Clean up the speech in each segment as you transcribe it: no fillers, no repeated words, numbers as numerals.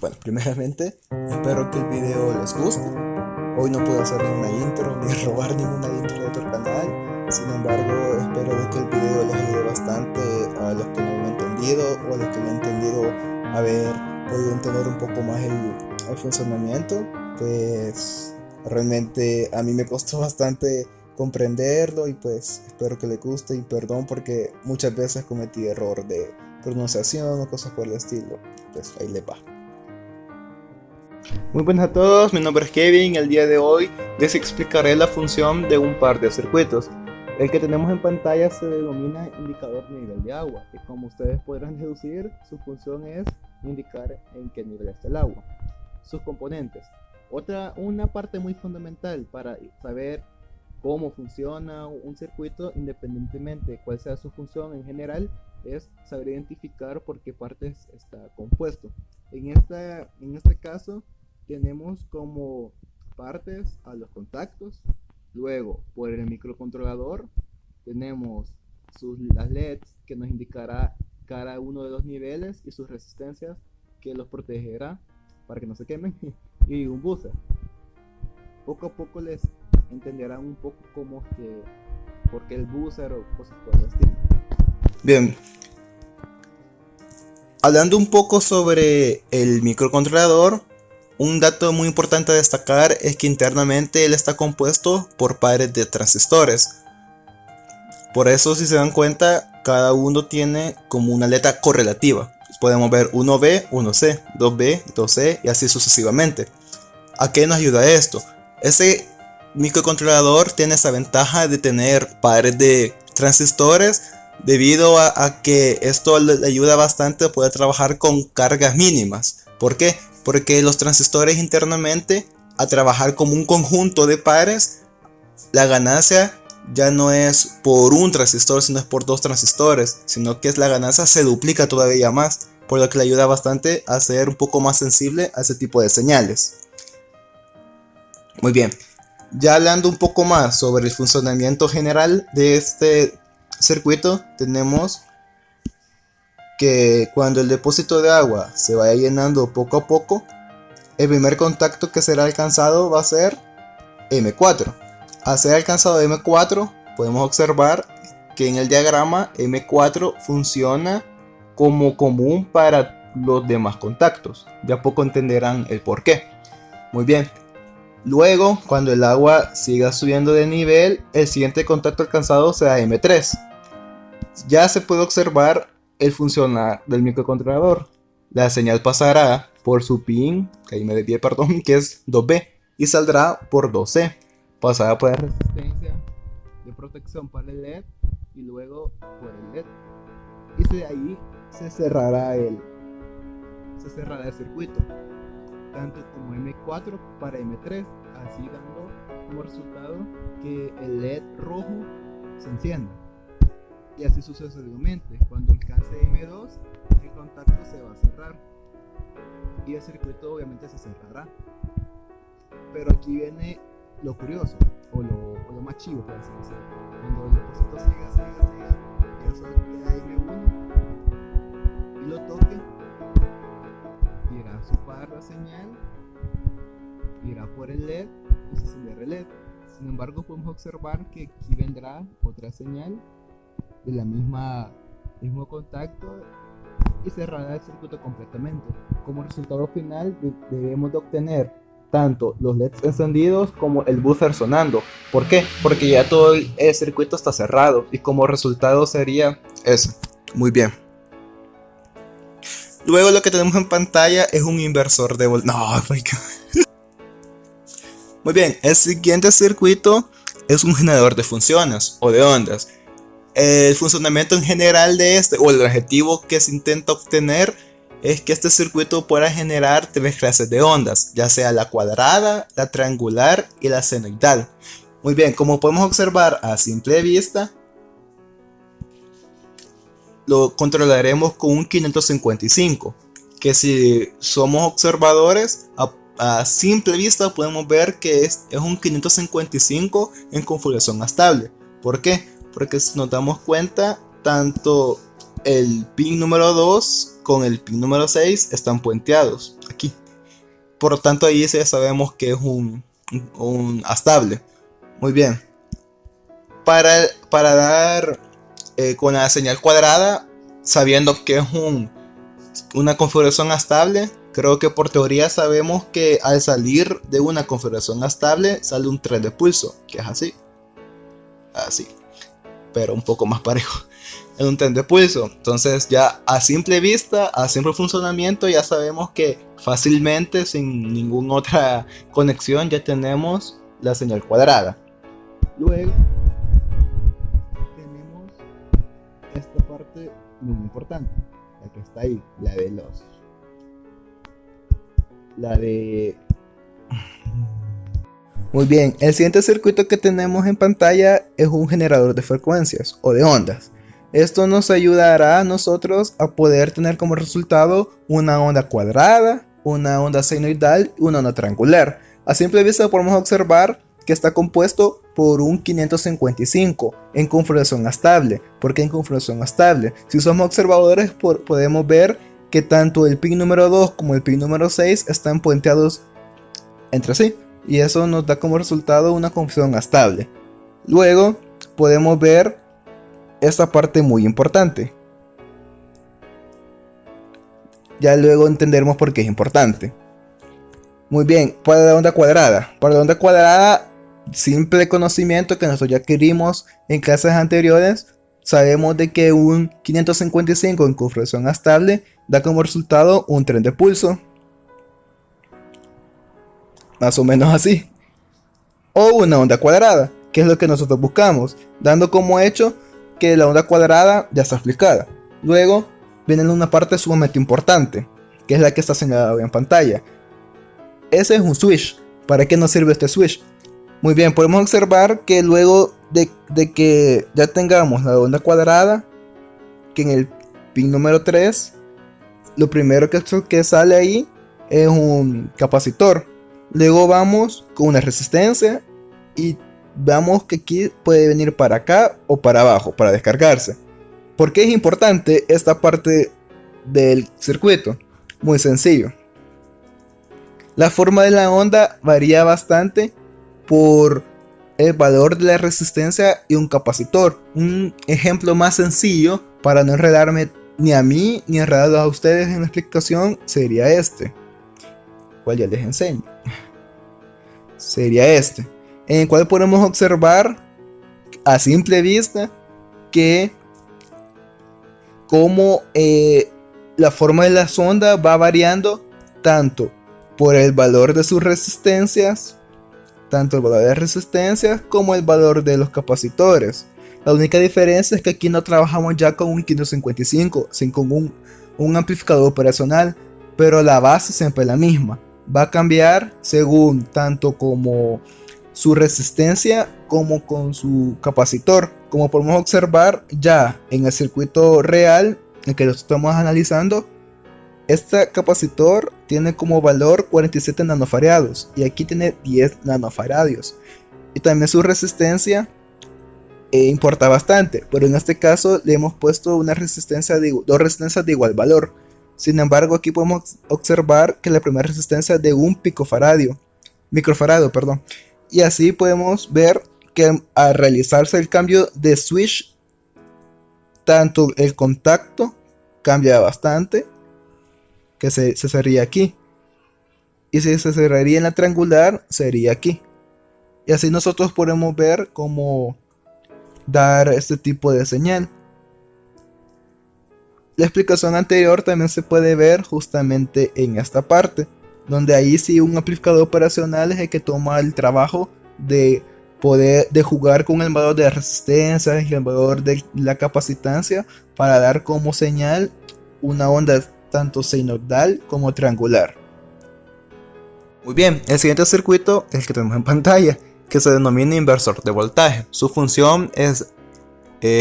Bueno, primeramente, espero que el video les guste. Hoy no puedo hacer ninguna intro, ni robar ninguna intro de otro canal. Sin embargo, espero de que el video les ayude bastante a los que no lo han entendido o a los que lo han entendido haber podido entender un poco más el funcionamiento. Pues realmente a mí me costó bastante comprenderlo y pues espero que les guste y perdón porque muchas veces cometí error de pronunciación o cosas por el estilo. Pues ahí les va. Muy buenas a todos, mi nombre es Kevin. El día de hoy les explicaré la función de un par de circuitos. El que tenemos en pantalla se denomina indicador de nivel de agua y como ustedes podrán deducir, su función es indicar en qué nivel está el agua. Sus componentes. Una parte muy fundamental para saber cómo funciona un circuito, independientemente de cuál sea su función en general, es saber identificar por qué partes está compuesto. En este caso tenemos como partes a los contactos, luego por el microcontrolador tenemos las LEDs que nos indicará cada uno de los niveles y sus resistencias que los protegerá para que no se quemen, y un buzzer. Poco a poco les entenderán un poco cómo es que, por qué el buzzer o cosas por el estilo. Bien, hablando un poco sobre el microcontrolador, un dato muy importante a destacar es que internamente él está compuesto por pares de transistores. Por eso, si se dan cuenta, cada uno tiene como una letra correlativa. Podemos ver 1B, 1C, 2B, 2C y así sucesivamente. ¿A qué nos ayuda esto? Ese microcontrolador tiene esa ventaja de tener pares de transistores debido a que esto le ayuda bastante a poder trabajar con cargas mínimas. ¿Por qué? Porque los transistores internamente, a trabajar como un conjunto de pares, la ganancia ya no es por un transistor, sino es por dos transistores, sino que la ganancia se duplica todavía más, por lo que le ayuda bastante a ser un poco más sensible a ese tipo de señales. Muy bien, ya hablando un poco más sobre el funcionamiento general de este circuito, tenemos que cuando el depósito de agua se vaya llenando poco a poco, el primer contacto que será alcanzado va a ser M4. Al ser alcanzado M4, podemos observar que en el diagrama M4 funciona como común para los demás contactos. De a poco entenderán el por qué. Muy bien. Luego, cuando el agua siga subiendo de nivel, el siguiente contacto alcanzado será M3. Ya se puede observar el funcionar del microcontrolador. La señal pasará por su pin, que ahí me desvié, perdón, que es 2B, y saldrá por 2C. Pasará por la resistencia de protección para el LED y luego por el LED. Y de ahí se cerrará el circuito, tanto como M4 para M3, así dando como resultado que el LED rojo se encienda. Y así sucesivamente, cuando alcance M2, el contacto se va a cerrar y el circuito obviamente se cerrará. Pero aquí viene lo curioso, o lo más chivo, por así decirlo. Cuando el depósito siga, ya solo queda M1 y lo toque, irá a sopar la señal, irá por el LED y se encenderá el LED. Sin embargo, podemos observar que aquí vendrá otra señal de la mismo contacto y cerrará el circuito completamente. Como resultado final debemos de obtener tanto los LEDs encendidos como el buzzer sonando. ¿Por qué? Porque ya todo el circuito está cerrado y como resultado sería eso. Muy bien. Luego lo que tenemos en pantalla es un inversor de voltaje. No, muy bien, el siguiente circuito es un generador de funciones o de ondas. El funcionamiento en general de este, o el objetivo que se intenta obtener, es que este circuito pueda generar tres clases de ondas, ya sea la cuadrada, la triangular y la senoidal. Muy bien, como podemos observar a simple vista, lo controlaremos con un 555, que si somos observadores, a simple vista podemos ver que es un 555 en configuración estable. ¿Por qué? Porque si nos damos cuenta, tanto el pin número 2 con el pin número 6 están puenteados aquí. Por lo tanto, ahí ya sabemos que es un astable. Muy bien. Para dar con la señal cuadrada, sabiendo que es una configuración astable, creo que por teoría sabemos que al salir de una configuración astable sale un tren de pulso, que es así. Así. Pero un poco más parejo. En un tren de pulso. Entonces ya a simple vista, a simple funcionamiento, ya sabemos que fácilmente, sin ninguna otra conexión, ya tenemos la señal cuadrada. Luego tenemos esta parte muy importante, la que está ahí, la de Muy bien, el siguiente circuito que tenemos en pantalla es un generador de frecuencias o de ondas. Esto nos ayudará a nosotros a poder tener como resultado una onda cuadrada, una onda senoidal y una onda triangular. A simple vista podemos observar que está compuesto por un 555 en configuración estable. ¿Por qué en configuración estable? Si somos observadores podemos ver que tanto el pin número 2 como el pin número 6 están puenteados entre sí. Y eso nos da como resultado una configuración estable. Luego podemos ver esta parte muy importante. Ya luego entenderemos por qué es importante. Muy bien, para la onda cuadrada. Para la onda cuadrada, simple conocimiento que nosotros ya adquirimos en clases anteriores, sabemos de que un 555 en configuración estable da como resultado un tren de pulso. Más o menos así. O una onda cuadrada, que es lo que nosotros buscamos, dando como hecho que la onda cuadrada ya está explicada. Luego viene una parte sumamente importante, que es la que está señalada en pantalla. Ese es un switch. ¿Para qué nos sirve este switch? Muy bien, podemos observar que luego de que ya tengamos la onda cuadrada, que en el pin número 3, lo primero que sale ahí es un capacitor. Luego vamos con una resistencia y vemos que aquí puede venir para acá o para abajo para descargarse. ¿Por qué es importante esta parte del circuito? Muy sencillo. La forma de la onda varía bastante por el valor de la resistencia y un capacitor. Un ejemplo más sencillo para no enredarme ni a mí ni enredarlos a ustedes en la explicación sería este, cual ya les enseño. Sería este, en el cual podemos observar a simple vista que como la forma de la sonda va variando tanto por el valor de sus resistencias, tanto el valor de resistencias como el valor de los capacitores. La única diferencia es que aquí no trabajamos ya con un 555, sino con un amplificador operacional, pero la base siempre es la misma. Va a cambiar según tanto como su resistencia como con su capacitor. Como podemos observar ya en el circuito real en que lo estamos analizando, este capacitor tiene como valor 47 nanofarados y aquí tiene 10 nanofarados. Y también su resistencia importa bastante, pero en este caso le hemos puesto una resistencia dos resistencias de igual valor. Sin embargo, aquí podemos observar que la primera resistencia es de un microfarado, perdón. Y así podemos ver que al realizarse el cambio de switch, tanto el contacto cambia bastante, que se cerraría aquí. Y si se cerraría en la triangular, sería aquí. Y así nosotros podemos ver cómo dar este tipo de señal. La explicación anterior también se puede ver justamente en esta parte, donde ahí sí un amplificador operacional es el que toma el trabajo de poder jugar con el valor de la resistencia y el valor de la capacitancia para dar como señal una onda tanto senoidal como triangular. Muy bien, el siguiente circuito es el que tenemos en pantalla, que se denomina inversor de voltaje. Su función es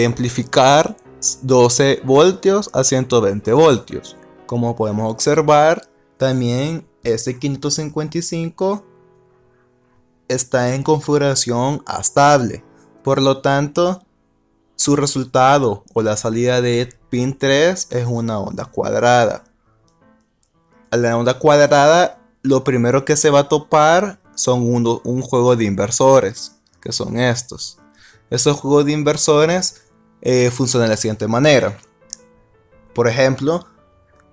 amplificar 12 voltios a 120 voltios. Como podemos observar, también este 555 está en configuración estable. Por lo tanto, su resultado o la salida de pin 3 es una onda cuadrada. A la onda cuadrada, lo primero que se va a topar son un juego de inversores, que son estos. Esos juegos de inversores funcionan de la siguiente manera. Por ejemplo,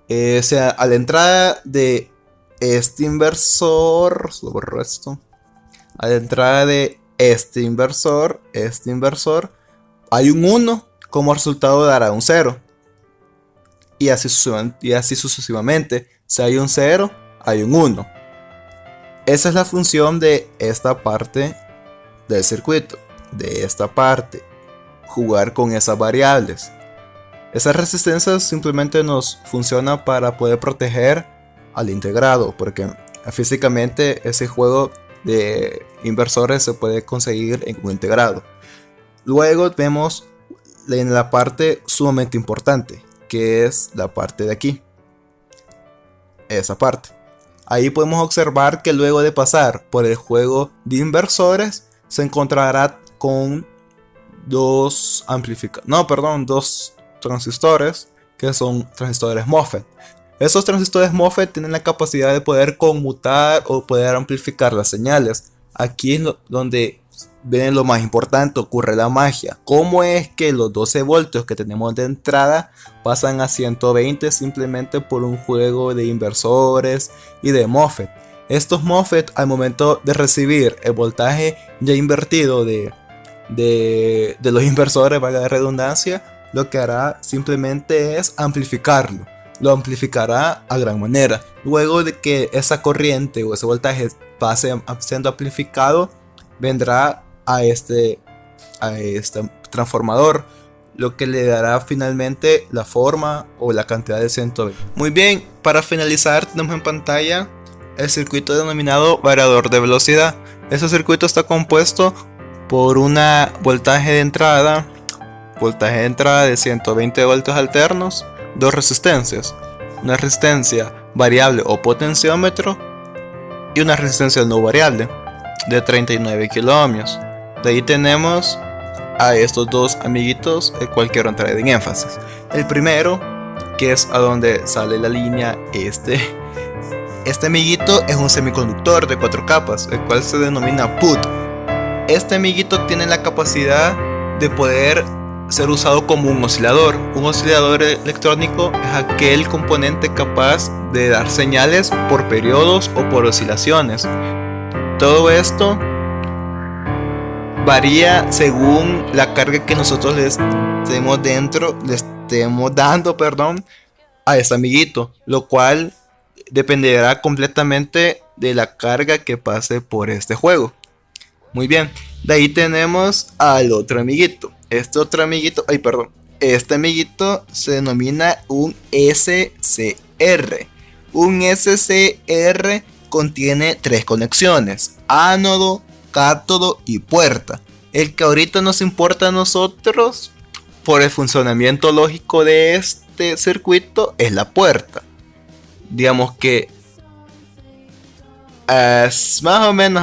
a la entrada de este inversor, borro esto. A la entrada de este inversor, hay un 1, como resultado dará un 0. Y así sucesivamente. Si hay un 0, hay un 1. Esa es la función de esta parte del circuito. De esta parte. Jugar con esas variables. Esa resistencia simplemente nos funciona para poder proteger al integrado. Porque físicamente ese juego de inversores se puede conseguir en un integrado. Luego vemos en la parte sumamente importante, que es la parte de aquí. Esa parte. Ahí podemos observar que luego de pasar por el juego de inversores, se encontrará con dos transistores, que son transistores MOSFET. Esos transistores MOSFET tienen la capacidad de poder conmutar o poder amplificar las señales. Aquí es donde ven lo más importante, ocurre la magia. ¿Cómo es que los 12 voltios que tenemos de entrada pasan a 120 simplemente por un juego de inversores y de MOSFET? Estos MOSFET, al momento de recibir el voltaje ya invertido de los inversores, valga la redundancia, lo que hará simplemente es amplificarlo. Lo amplificará a gran manera. Luego de que esa corriente o ese voltaje pase siendo amplificado, vendrá a este transformador, lo que le dará finalmente la forma o la cantidad de 120. Muy bien, para finalizar tenemos en pantalla el circuito denominado variador de velocidad. Este circuito está compuesto por una voltaje de entrada de 120 voltios alternos, dos resistencias, una resistencia variable o potenciómetro y una resistencia no variable de 39 kiloohmios. De ahí tenemos a estos dos amiguitos, el cual quiero entrar en énfasis. El primero, que es a donde sale la línea, este amiguito es un semiconductor de 4 capas, el cual se denomina PUT. Este amiguito tiene la capacidad de poder ser usado como un oscilador. Un oscilador electrónico es aquel componente capaz de dar señales por periodos o por oscilaciones. Todo esto varía según la carga que nosotros le estemos dando a este amiguito, lo cual dependerá completamente de la carga que pase por este juego. Muy bien, de ahí tenemos al otro amiguito. Este amiguito se denomina un SCR. Un SCR contiene 3 conexiones: ánodo, cátodo y puerta. El que ahorita nos importa a nosotros por el funcionamiento lógico de este circuito es la puerta. Digamos que más o menos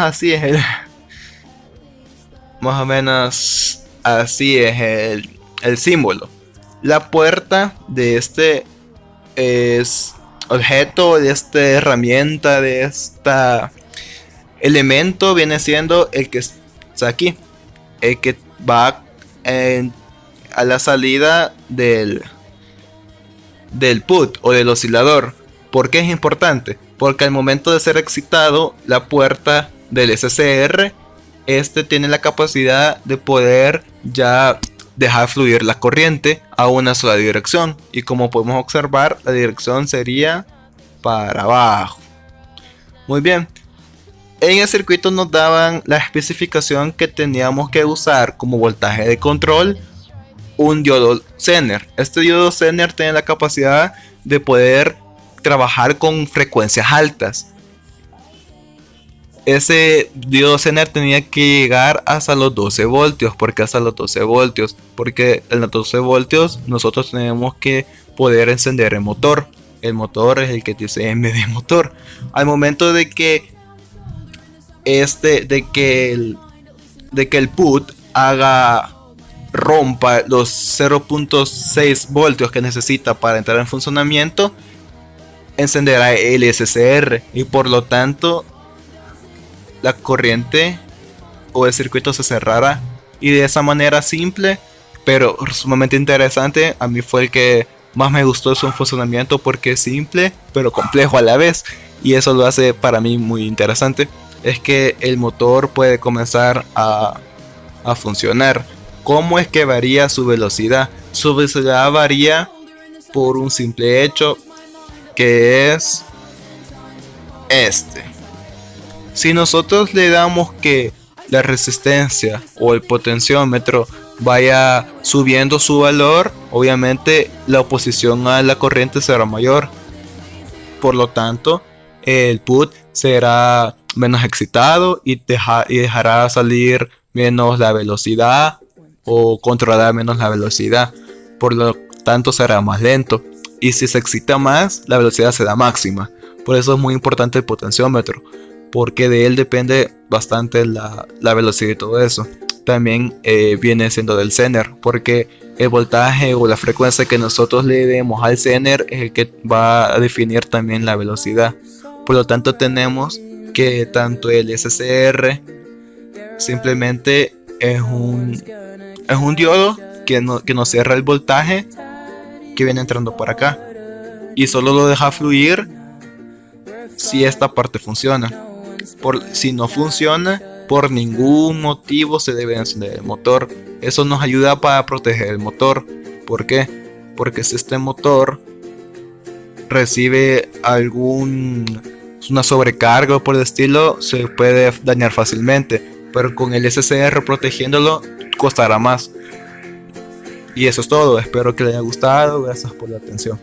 así es el símbolo. La puerta de este objeto, de esta herramienta, de este elemento, viene siendo el que está aquí, el que va a la salida del PUT o del oscilador. ¿Por qué es importante? Porque al momento de ser excitado, la puerta del SCR tiene la capacidad de poder ya dejar fluir la corriente a una sola dirección, y como podemos observar, la dirección sería para abajo. Muy bien, en el circuito nos daban la especificación que teníamos que usar como voltaje de control un diodo Zener. Este diodo Zener tiene la capacidad de poder trabajar con frecuencias altas. Ese diodo Zener tenía que llegar hasta los 12 voltios. ¿Por qué hasta los 12 voltios? Porque en los 12 voltios nosotros tenemos que poder encender el motor. El motor es el que dice M de motor. Al momento de que el PUT haga rompa los 0.6 voltios que necesita para entrar en funcionamiento, encenderá el SCR y por lo tanto la corriente o el circuito se cerrará. Y de esa manera simple pero sumamente interesante, a mí fue el que más me gustó su funcionamiento porque es simple pero complejo a la vez, y eso lo hace para mí muy interesante. Es que el motor puede comenzar a funcionar. ¿Cómo es que varía su velocidad? Su velocidad varía por un simple hecho, que es este. Si nosotros le damos que la resistencia o el potenciómetro vaya subiendo su valor, obviamente la oposición a la corriente será mayor. Por lo tanto, el put será menos excitado y dejará salir menos la velocidad o controlar menos la velocidad. Por lo tanto, será más lento. Y si se excita más, la velocidad será máxima. Por eso es muy importante el potenciómetro, porque de él depende bastante la velocidad y todo eso. También viene siendo del Zener, porque el voltaje o la frecuencia que nosotros le demos al Zener es el que va a definir también la velocidad. Por lo tanto, tenemos que tanto el SCR simplemente es un diodo que nos cierra el voltaje que viene entrando por acá y solo lo deja fluir si esta parte funciona. Si no funciona, por ningún motivo se debe encender el motor. Eso nos ayuda para proteger el motor. ¿Por qué? Porque si este motor recibe una sobrecarga o por el estilo, se puede dañar fácilmente. Pero con el SCR protegiéndolo, costará más. Y eso es todo. Espero que les haya gustado. Gracias por la atención.